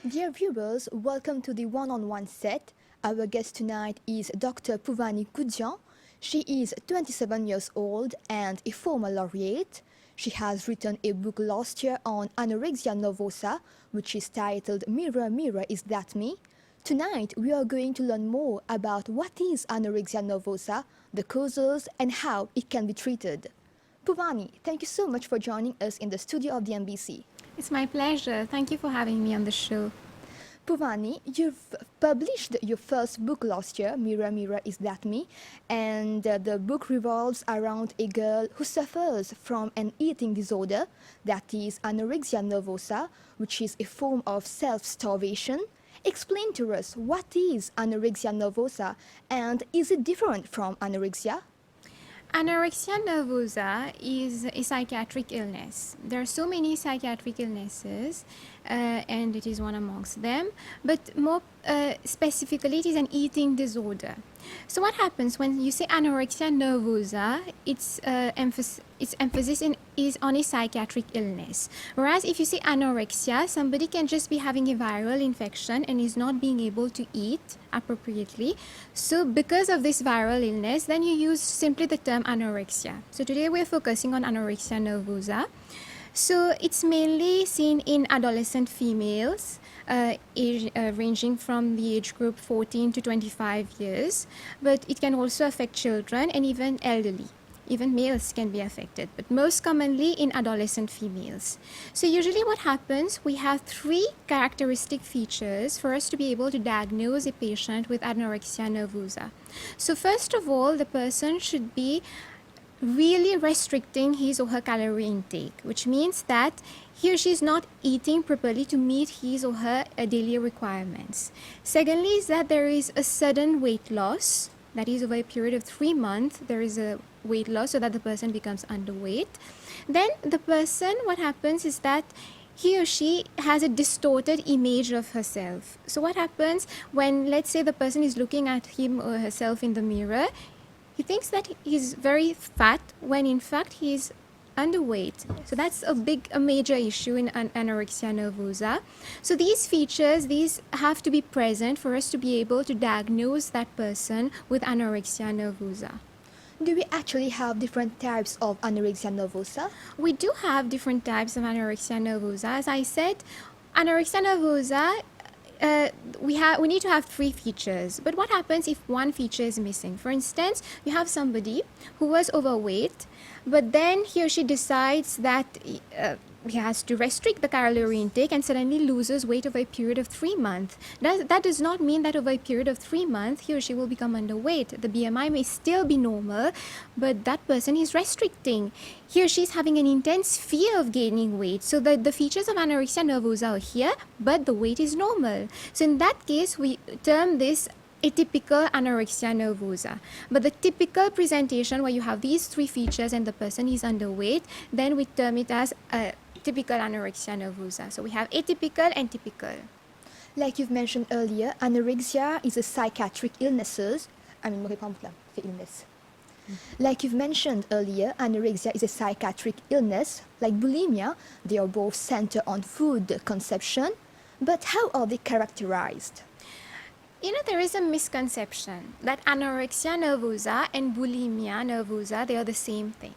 Dear viewers, welcome to the one-on-one set. Our guest tonight is Dr. Pouvani Cudian. She is 27 years old and a former laureate. She has written a book last year on anorexia nervosa, which is titled Mirror, Mirror, Is That Me? Tonight, we are going to learn more about what is anorexia nervosa, the causes, and how it can be treated. Pouvani, thank you so much for joining us in the studio of the MBC. It's my pleasure. Thank you for having me on the show. Pouvani, you've published your first book last year, Mirror, Mirror, Is That Me? And the book revolves around a girl who suffers from an eating disorder, that is anorexia nervosa, which is a form of self-starvation. Explain to us what is anorexia nervosa and is it different from anorexia? Anorexia nervosa is a psychiatric illness. There are so many psychiatric illnesses, and it is one amongst them. But more specifically, it is an eating disorder. So what happens when you say anorexia nervosa? Its emphasis is on a psychiatric illness. Whereas if you say anorexia, somebody can just be having a viral infection and is not being able to eat appropriately. So because of this viral illness, then you use simply the term anorexia. So today we're focusing on anorexia nervosa. So it's mainly seen in adolescent females, ranging from the age group 14 to 25 years, but it can also affect children and even elderly. Even males can be affected, but most commonly in adolescent females. So usually what happens, we have three characteristic features for us to be able to diagnose a patient with anorexia nervosa. So first of all, the person should be really restricting his or her calorie intake, which means that he or she is not eating properly to meet his or her daily requirements. Secondly is that there is a sudden weight loss, that is over a period of 3 months there is a weight loss so that the person becomes underweight. Then the person, what happens is that he or she has a distorted image of herself. So what happens when, let's say, the person is looking at him or herself in the mirror, he thinks that he's very fat when in fact he is underweight. So that's a major issue in anorexia nervosa. So these features, these have to be present for us to be able to diagnose that person with anorexia nervosa. Do we actually have different types of anorexia nervosa? We do have different types of anorexia nervosa. As I said, anorexia nervosa, we need to have three features. But what happens if one feature is missing? For instance, you have somebody who was overweight, but then he or she decides that he has to restrict the calorie intake and suddenly loses weight over a period of 3 months. That does not mean that over a period of 3 months he or she will become underweight. The BMI may still be normal, but that person is restricting. He or she is having an intense fear of gaining weight. So the features of anorexia nervosa are here, but the weight is normal. So in that case, we term this atypical anorexia nervosa. But the typical presentation where you have these three features and the person is underweight, then we term it as typical anorexia nervosa. So we have atypical and typical. Like you've mentioned earlier, anorexia is a psychiatric illness. Like you've mentioned earlier, anorexia is a psychiatric illness. Like bulimia, they are both centered on food consumption. But how are they characterized? You know, there is a misconception that anorexia nervosa and bulimia nervosa, they are the same things.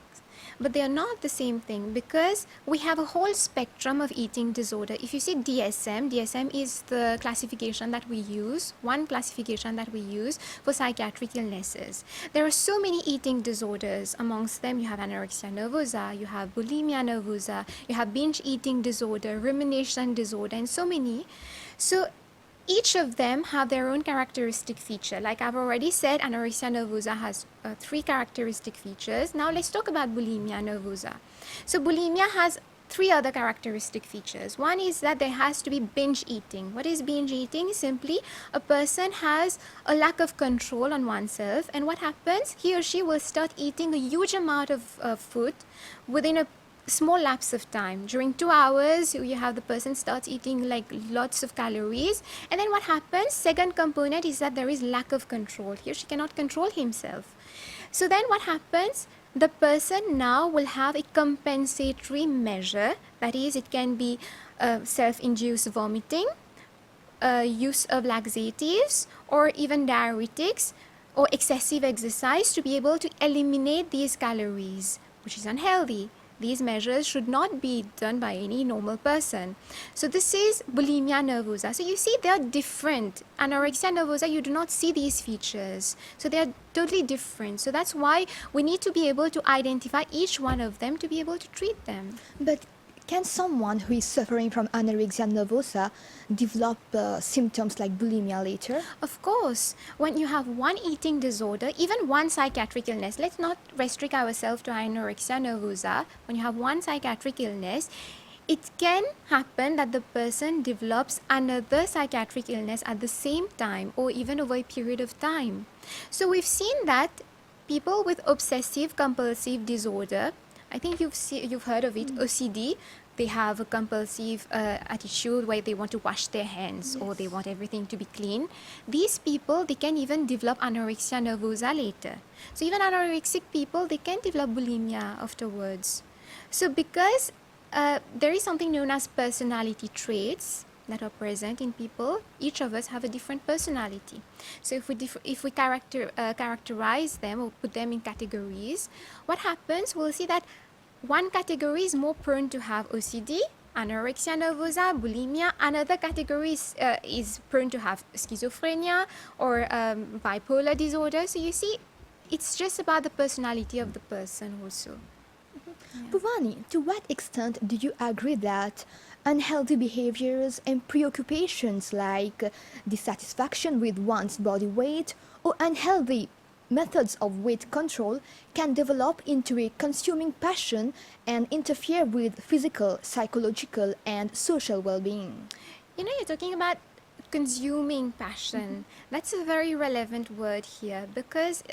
But they are not the same thing because we have a whole spectrum of eating disorder. If you see DSM is the classification that we use, one classification that we use for psychiatric illnesses. There are so many eating disorders. Amongst them, you have anorexia nervosa, you have bulimia nervosa, you have binge eating disorder, rumination disorder, and so many. So each of them have their own characteristic feature. Like I've already said, anorexia nervosa has three characteristic features. Now let's talk about bulimia nervosa. So bulimia has three other characteristic features. One is that there has to be binge eating. What is binge eating? Simply a person has a lack of control on oneself, and what happens? He or she will start eating a huge amount of food within a small lapse of time. During 2 hours, you have the person starts eating like lots of calories, and then what happens? Second component is that there is lack of control. He or she cannot control himself. So then what happens? The person now will have a compensatory measure. That is, it can be self-induced vomiting, use of laxatives or even diuretics or excessive exercise to be able to eliminate these calories, which is unhealthy. These measures should not be done by any normal person. So this is bulimia nervosa. So you see they are different. Anorexia nervosa, you do not see these features. So they are totally different. So that's why we need to be able to identify each one of them to be able to treat them. But can someone who is suffering from anorexia nervosa develop symptoms like bulimia later? Of course, when you have one eating disorder, even one psychiatric illness, let's not restrict ourselves to anorexia nervosa. When you have one psychiatric illness, it can happen that the person develops another psychiatric illness at the same time or even over a period of time. So we've seen that people with obsessive compulsive disorder, I think you've heard of it, OCD. They have a compulsive attitude where they want to wash their hands or they want everything to be clean. These people, they can even develop anorexia nervosa later. So even anorexic people, they can develop bulimia afterwards. So because there is something known as personality traits that are present in people, each of us have a different personality. So if we characterize them or put them in categories, what happens, we'll see that one category is more prone to have OCD, anorexia nervosa, bulimia. Another category is prone to have schizophrenia or bipolar disorder. So you see, it's just about the personality of the person also. Pouvani, to what extent do you agree that unhealthy behaviors and preoccupations like dissatisfaction with one's body weight or unhealthy methods of weight control can develop into a consuming passion and interfere with physical, psychological, and social well-being? You know, you're talking about consuming passion. That's a very relevant word here because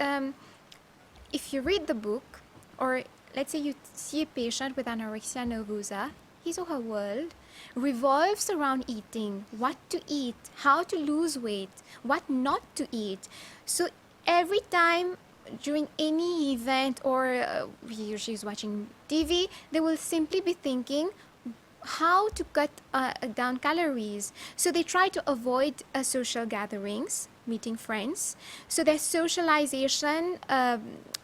if you read the book, or let's say you see a patient with anorexia nervosa, his or her world revolves around eating, what to eat, how to lose weight, what not to eat. So every time during any event or he or she is watching TV, they will simply be thinking how to cut down calories. So they try to avoid social gatherings, meeting friends. So their socialization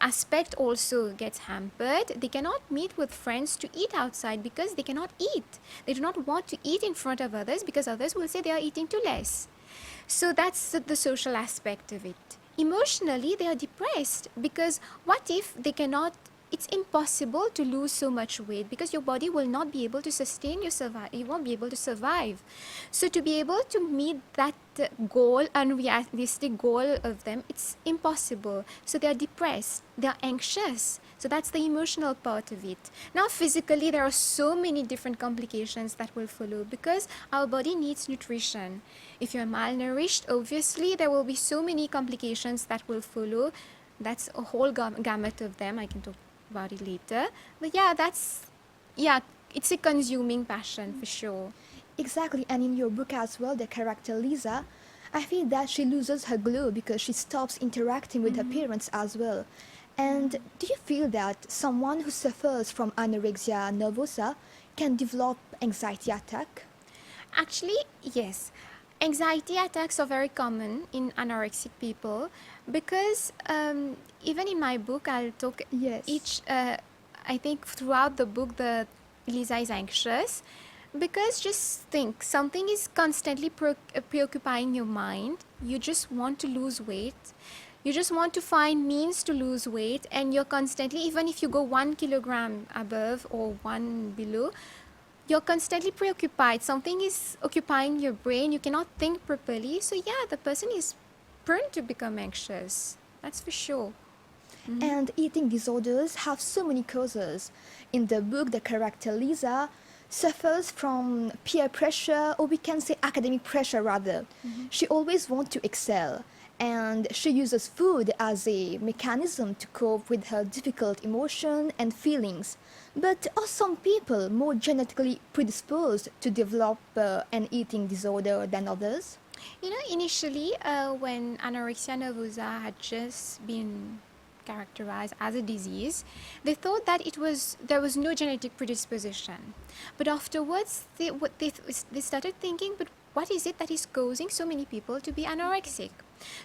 aspect also gets hampered. They cannot meet with friends to eat outside because they cannot eat. They do not want to eat in front of others because others will say they are eating too less. So that's the social aspect of it. Emotionally, they are depressed because what if they cannot, it's impossible to lose so much weight because your body will not be able to sustain your you won't be able to survive. So to be able to meet that goal, unrealistic goal of them, it's impossible. So they are depressed, they are anxious. So that's the emotional part of it. Now physically, there are so many different complications that will follow because our body needs nutrition. If you're malnourished, obviously there will be so many complications that will follow. That's a whole gamut of them. I can talk about it later. But it's a consuming passion for sure. Exactly, and in your book as well, the character Lisa, I feel that she loses her glow because she stops interacting with her parents as well. And do you feel that someone who suffers from anorexia nervosa can develop anxiety attack? Actually, yes. Anxiety attacks are very common in anorexic people because even in my book, I'll talk Yes. I think throughout the book, Lisa is anxious because just think something is constantly preoccupying your mind. You just want to lose weight. You just want to find means to lose weight, and you're constantly, even if you go 1 kilogram above or 1 below, you're constantly preoccupied. Something is occupying your brain. You cannot think properly. So yeah, the person is prone to become anxious. That's for sure. And eating disorders have so many causes. In the book, the character Lisa suffers from peer pressure, or we can say academic pressure rather. She always wants to excel, and she uses food as a mechanism to cope with her difficult emotion and feelings. But are some people more genetically predisposed to develop an eating disorder than others? You know, initially, when anorexia nervosa had just been characterized as a disease, they thought that there was no genetic predisposition. But afterwards, they started thinking, but what is it that is causing so many people to be anorexic?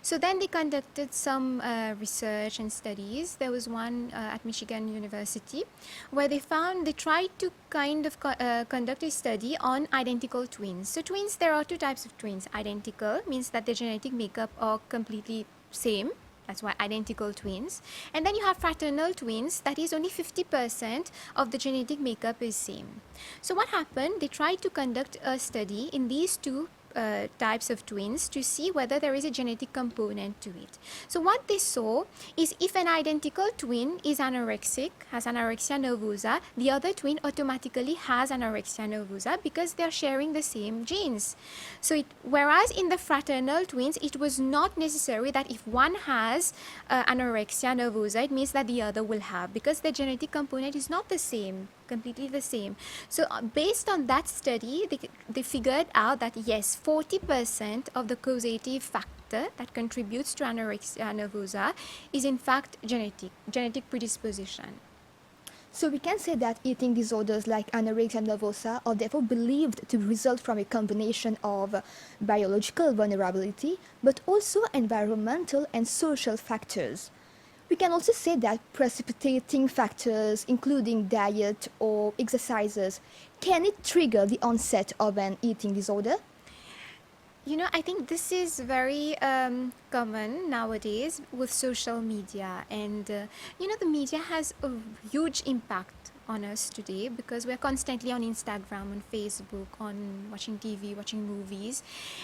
So then they conducted some research and studies. There was one at Michigan University where they tried to kind of conduct a study on identical twins. So twins, there are two types of twins. Identical means that their genetic makeup are completely same. That's why identical twins. And then you have fraternal twins, that is only 50% of the genetic makeup is same. So what happened? They tried to conduct a study in these two types of twins to see whether there is a genetic component to it. So what they saw is if an identical twin is anorexic, has anorexia nervosa, the other twin automatically has anorexia nervosa because they are sharing the same genes. So whereas in the fraternal twins, it was not necessary that if one has anorexia nervosa, it means that the other will have, because the genetic component is not the same, completely the same. So based on that study, they figured out that yes, 40% of the causative factor that contributes to anorexia nervosa is in fact genetic predisposition. So we can say that eating disorders like anorexia nervosa are therefore believed to result from a combination of biological vulnerability, but also environmental and social factors. We can also say that precipitating factors, including diet or exercises, can it trigger the onset of an eating disorder? You know, I think this is very common nowadays with social media, and the media has a huge impact on us today because we're constantly on Instagram, on Facebook, on watching TV, watching movies,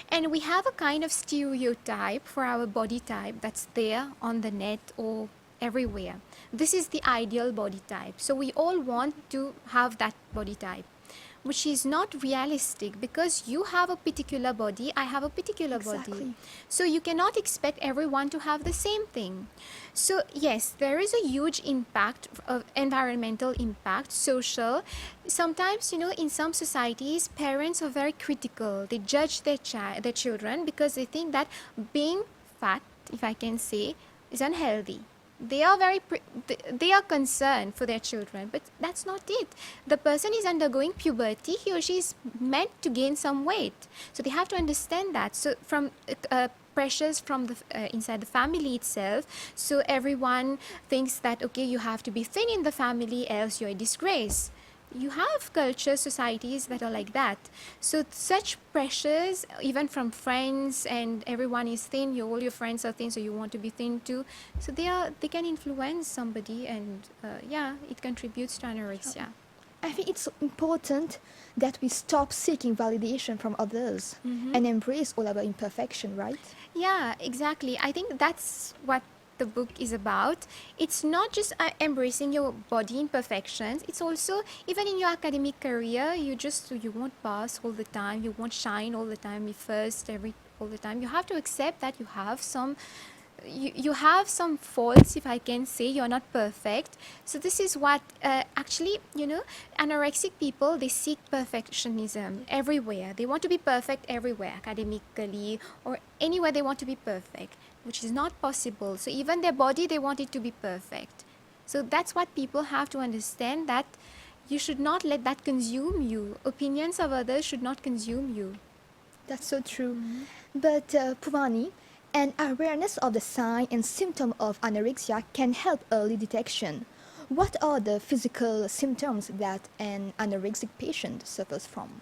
and we have a kind of stereotype for our body type that's there on the net or everywhere. This is the ideal body type. So we all want to have that body type, which is not realistic because you have a particular body, I have a particular body. So you cannot expect everyone to have the same thing. So yes, there is a huge impact of environmental impact, social. Sometimes, in some societies, parents are very critical. They judge their children because they think that being fat, if I can say, is unhealthy. They are concerned for their children, but that's not it. The person is undergoing puberty, he or she is meant to gain some weight, so they have to understand that. So from pressures from the inside the family itself, so everyone thinks that okay, you have to be thin in the family else you're a disgrace. You have cultures, societies that are like that. So such pressures, even from friends, and everyone is thin, all your friends are thin, so you want to be thin too. So they can influence somebody, and it contributes to anorexia. I think it's important that we stop seeking validation from others and embrace all our imperfection, right? Yeah, exactly. I think that's what the book is about. It's not just embracing your body imperfections, it's also even in your academic career, you won't pass all the time, you won't shine all the time, be first all the time. You have to accept that you have some faults, if I can say. You're not perfect. So this is what actually, anorexic people, they seek perfectionism everywhere. They want to be perfect everywhere, academically or anywhere. They want to be perfect, which is not possible. So even their body, they want it to be perfect. So that's what people have to understand, that you should not let that consume you. Opinions of others should not consume you. That's so true. But Pouvani, an awareness of the sign and symptom of anorexia can help early detection. What are the physical symptoms that an anorexic patient suffers from?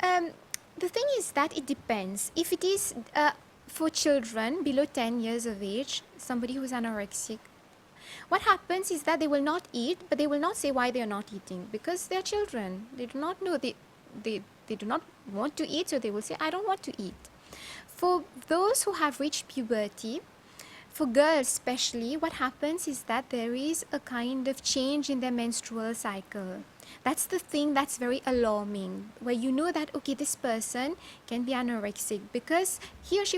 The thing is that it depends. If it is for children below 10 years of age, somebody who's anorexic, what happens is that they will not eat, but they will not say why they are not eating, because they are children. They do not know, they do not want to eat, so they will say, I don't want to eat. For those who have reached puberty, for girls especially, what happens is that there is a kind of change in their menstrual cycle. That's the thing that's very alarming, where you know that, okay, this person can be anorexic because he or she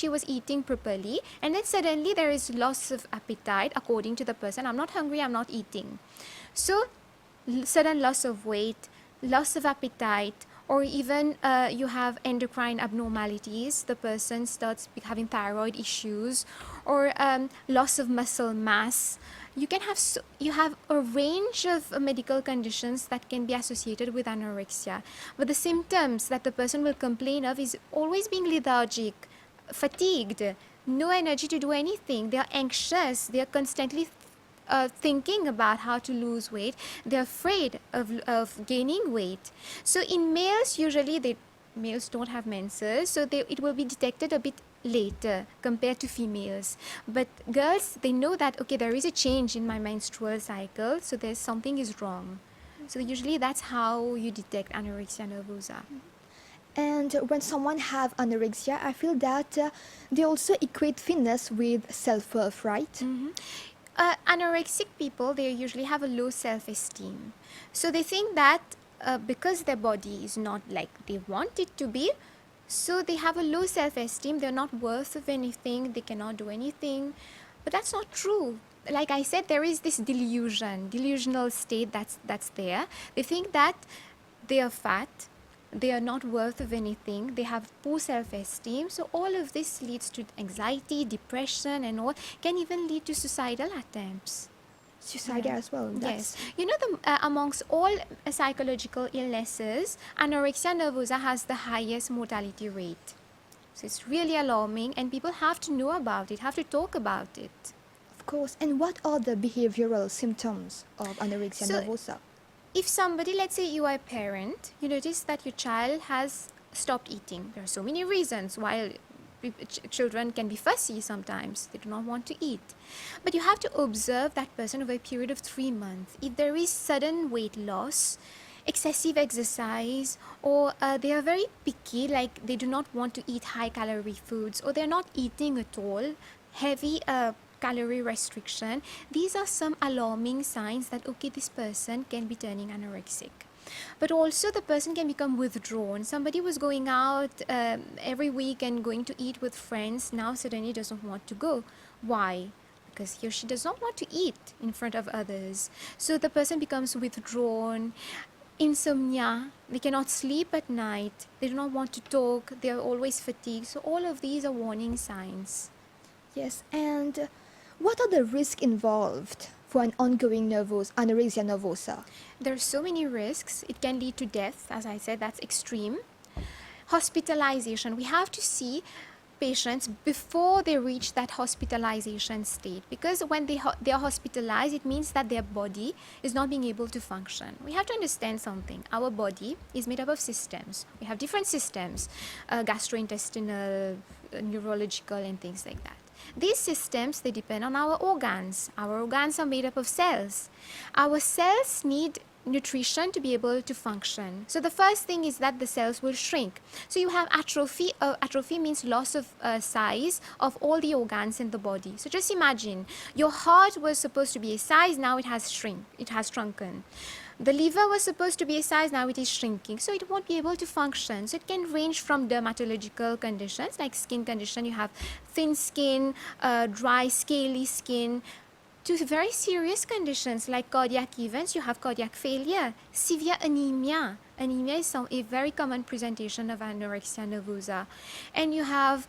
was eating properly, and then suddenly there is loss of appetite according to the person. I'm not hungry, I'm not eating. So sudden loss of weight, loss of appetite, or even you have endocrine abnormalities. The person starts having thyroid issues, or loss of muscle mass. you have a range of medical conditions that can be associated with anorexia, but the symptoms that the person will complain of is always being lethargic, fatigued, no energy to do anything. They are anxious, they are constantly thinking about how to lose weight, they're afraid of gaining weight. So in males, usually males don't have menses, so it will be detected a bit later compared to females. But girls, they know that, okay, there is a change in my menstrual cycle, so there's something is wrong. So usually that's how you detect anorexia nervosa. And when someone have anorexia, I feel that they also equate fitness with self-worth, right? Anorexic people, they usually have a low self-esteem. So they think that because their body is not like they want it to be, so they have a low self-esteem, they're not worth of anything, they cannot do anything. But that's not true. Like I said, there is this delusional state that's there. They think that they are fat, they are not worth of anything, they have poor self-esteem. So all of this leads to anxiety, depression and all, can even lead to suicidal attempts. Suicide as well. Yes. You know, amongst all psychological illnesses, anorexia nervosa has the highest mortality rate. So it's really alarming and people have to know about it, have to talk about it. Of course. And what are the behavioral symptoms of anorexia So, nervosa? If somebody, let's say you are a parent, you notice that your child has stopped eating. There are so many reasons why children can be fussy sometimes. They do not want to eat. But you have to observe that person over a period of 3 months. If there is sudden weight loss, excessive exercise, or they are very picky, like they do not want to eat high calorie foods, or they're not eating at all, heavy calorie restriction, these are some alarming signs that, okay, this person can be turning anorexic. But also the person can become withdrawn. Somebody was going out every week and going to eat with friends, now suddenly doesn't want to go. Why? Because he or she does not want to eat in front of others. So the person becomes withdrawn. Insomnia, they cannot sleep at night, they do not want to talk, they are always fatigued. So all of these are warning signs. Yes, and what are the risks involved for an ongoing anorexia nervosa? There are so many risks. It can lead to death, as I said, that's extreme. Hospitalization, we have to see patients before they reach that hospitalization state, because when they are hospitalized, it means that their body is not being able to function. We have to understand something. Our body is made up of systems. We have different systems, gastrointestinal, neurological and things like that. These systems, they depend on our organs. Our organs are made up of cells. Our cells need nutrition to be able to function. So the first thing is that the cells will shrink. So you have atrophy. Atrophy means loss of size of all the organs in the body. So just imagine, your heart was supposed to be a size, now it has shrunken. The liver was supposed to be a size, now it is shrinking. So it won't be able to function. So it can range from dermatological conditions like skin condition. You have thin skin, dry, scaly skin, to very serious conditions like cardiac events. You have cardiac failure, severe anemia. Anemia is a very common presentation of anorexia nervosa. And you have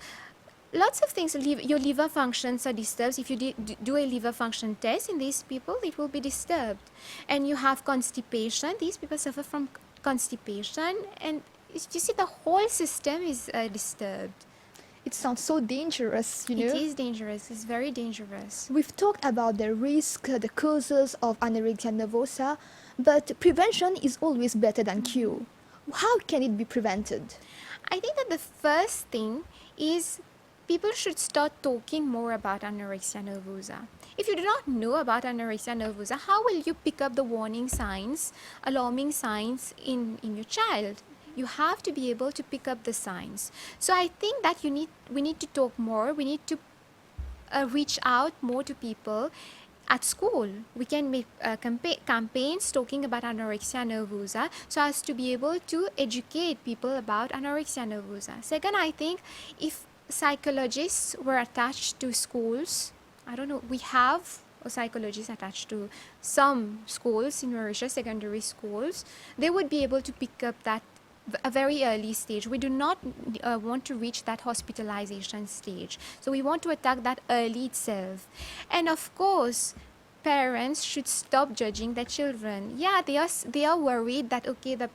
lots of things. Your liver functions are disturbed. If you do a liver function test in these people, it will be disturbed. And you have constipation. These people suffer from constipation. And you see, the whole system is disturbed. It sounds so dangerous, you know? It is dangerous. It's very dangerous. We've talked about the risk, the causes of anorexia nervosa, but prevention is always better than cure. How can it be prevented? I think that the first thing is people should start talking more about anorexia nervosa. If you do not know about anorexia nervosa, how will you pick up the warning signs, alarming signs in your child? You have to be able to pick up the signs. So I think that we need to talk more. We need to reach out more to people at school. We can make campaigns talking about anorexia nervosa so as to be able to educate people about anorexia nervosa. Second, I think if psychologists were attached to schools, I don't know, we have psychologists attached to some schools in Mauritius, secondary schools, they would be able to pick up that a very early stage. We do not want to reach that hospitalization stage. So we want to attack that early itself. And of course, parents should stop judging their children. Yeah, they are worried that okay, the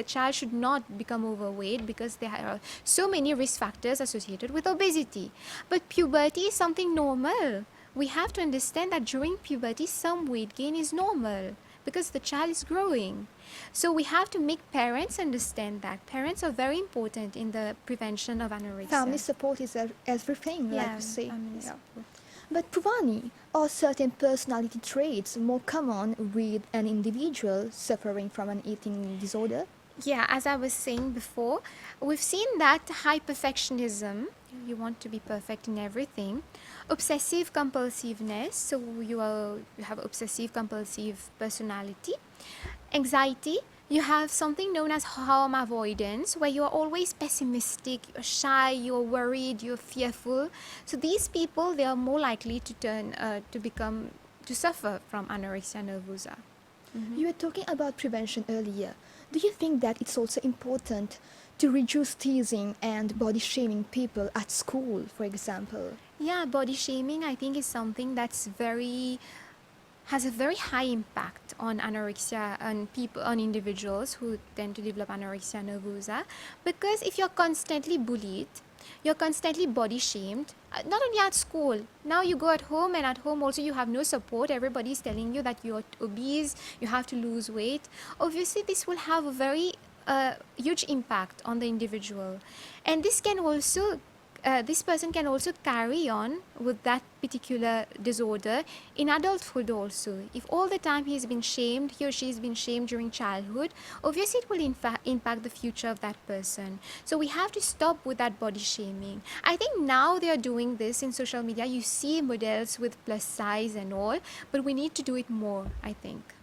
child should not become overweight because there are so many risk factors associated with obesity. But puberty is something normal. We have to understand that during puberty, some weight gain is normal because the child is growing. So we have to make parents understand that. Parents are very important in the prevention of anorexia. Family support is everything, like Yeah, you say. family Yeah. support. But Pouvani, are certain personality traits more common with an individual suffering from an eating disorder? Yeah, as I was saying before, we've seen that high perfectionism, you want to be perfect in everything, obsessive compulsiveness, so you have obsessive compulsive personality, anxiety, you have something known as harm avoidance, where you are always pessimistic, you're shy, you're worried, you're fearful. So these people, they are more likely to to suffer from anorexia nervosa. You were talking about prevention earlier. Do you think that it's also important to reduce teasing and body shaming people at school, for example? Yeah, body shaming I think is something that's has a very high impact on anorexia and people, on individuals who tend to develop anorexia nervosa, because if you're constantly bullied, you're constantly body shamed, not only at school, now you go at home, and at home also you have no support, everybody's telling you that you're obese, you have to lose weight. Obviously this will have a very huge impact on the individual, and this can also this person can also carry on with that particular disorder in adulthood also. If all the time he or she has been shamed during childhood, obviously it will impact the future of that person. So we have to stop with that body shaming. I think now they are doing this in social media. You see models with plus size and all, but we need to do it more, I think.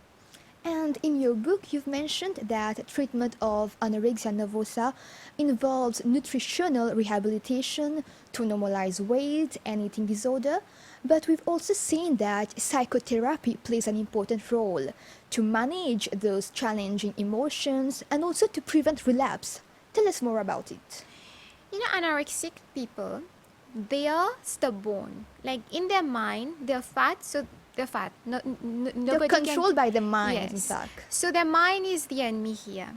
And in your book, you've mentioned that treatment of anorexia nervosa involves nutritional rehabilitation to normalize weight and eating disorder, but we've also seen that psychotherapy plays an important role to manage those challenging emotions and also to prevent relapse. Tell us more about it. You know, anorexic people, they are stubborn. Like in their mind, they're fat, so they're fat. They're Nobody controlled by the mind, in Yes. fact. So their mind is the enemy here.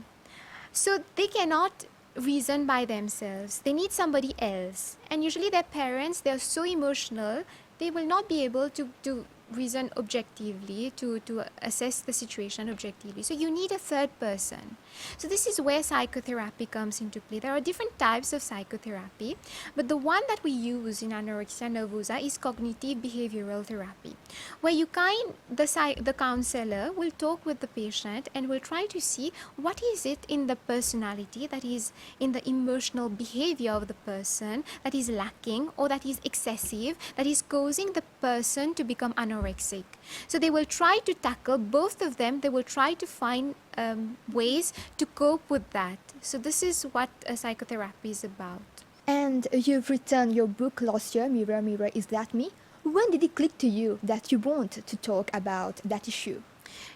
So they cannot reason by themselves. They need somebody else. And usually their parents, they're so emotional, they will not be able to reason objectively, to assess the situation objectively. So you need a third person. So this is where psychotherapy comes into play. There are different types of psychotherapy, but the one that we use in anorexia nervosa is cognitive behavioral therapy, where the counselor will talk with the patient and will try to see what is it in the personality, that is in the emotional behavior of the person, that is lacking or that is excessive, that is causing the person to become anorexic. So they will try to tackle both of them. They will try to find ways to cope with that. So this is what psychotherapy is about. And you've written your book last year, Mirror, Mirror, Is That Me? When did it click to you that you want to talk about that issue?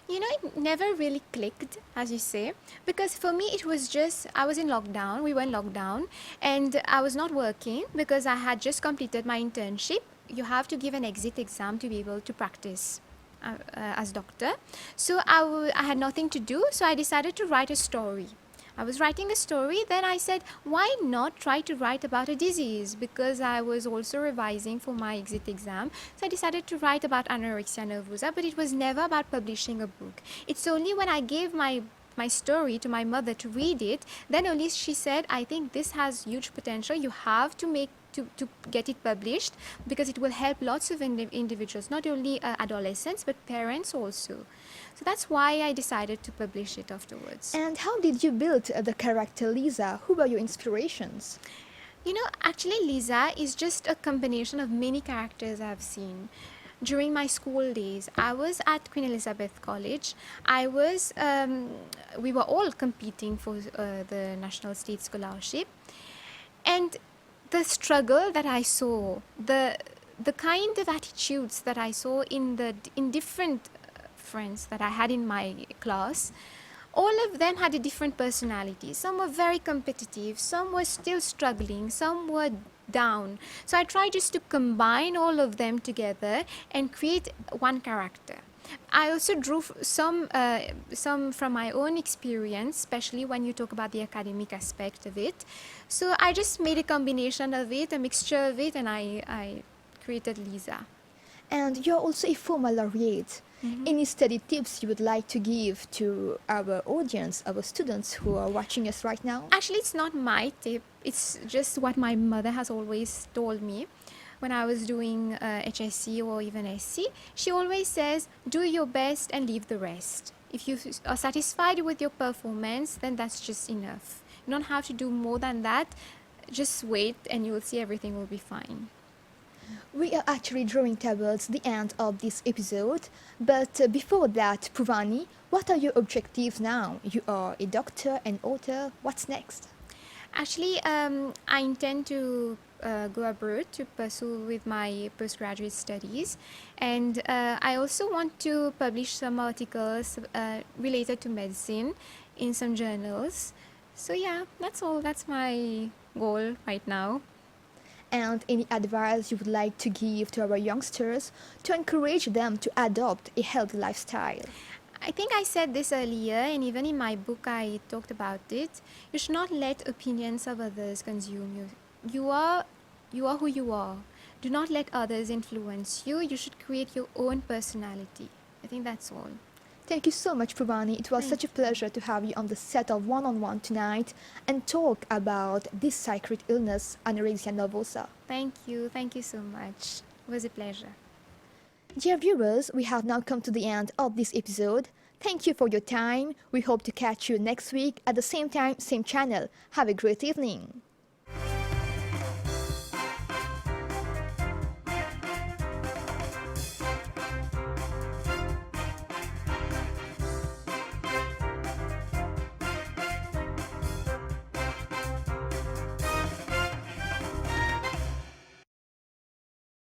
You know, it never really clicked, as you say, because for me it was just, I was in lockdown, we were in lockdown, and I was not working because I had just completed my internship. You have to give an exit exam to be able to practice as doctor. So I had nothing to do, so I decided to write a story. I was writing a story, then I said, why not try to write about a disease? Because I was also revising for my exit exam. So I decided to write about anorexia nervosa, but it was never about publishing a book. It's only when I gave my story to my mother to read it, then only she said, I think this has huge potential. You have to get it published because it will help lots of individuals, not only adolescents, but parents also. So that's why I decided to publish it afterwards. And how did you build the character Lisa? Who were your inspirations? You know, actually Lisa is just a combination of many characters I've seen. During my school days, I was at Queen Elizabeth College. We were all competing for the National State Scholarship. And the struggle that I saw, the kind of attitudes that I saw in different friends that I had in my class, all of them had a different personality. Some were very competitive, some were still struggling, some were down. So I tried just to combine all of them together and create one character. I also drew some from my own experience, especially when you talk about the academic aspect of it. So I just made a combination of it, a mixture of it, and I created Lisa. And you're also a former laureate. Any study tips you would like to give to our audience, our students who are watching us right now? Actually, it's not my tip. It's just what my mother has always told me. When I was doing HSC or even SC, she always says, do your best and leave the rest. If you are satisfied with your performance, then that's just enough. You don't have to do more than that. Just wait and you will see everything will be fine. We are actually drawing towards the end of this episode, but before that, Pouvani, what are your objectives now? You are a doctor and author. What's next? Actually, I intend to go abroad to pursue with my postgraduate studies, and I also want to publish some articles related to medicine in some journals. So yeah, that's all. That's my goal right now. And any advice you would like to give to our youngsters to encourage them to adopt a healthy lifestyle? I think I said this earlier, and even in my book I talked about it. You should not let opinions of others consume you. You are who you are. Do not let others influence you. You should create your own personality. I think that's all. Thank you so much, Pouvani. It was such a pleasure to have you on the set of One on One tonight and talk about this psychiatric illness, anorexia nervosa. Thank you so much. It was a pleasure. Dear viewers, we have now come to the end of this episode. Thank you for your time. We hope to catch you next week at the same time, same channel. Have a great evening.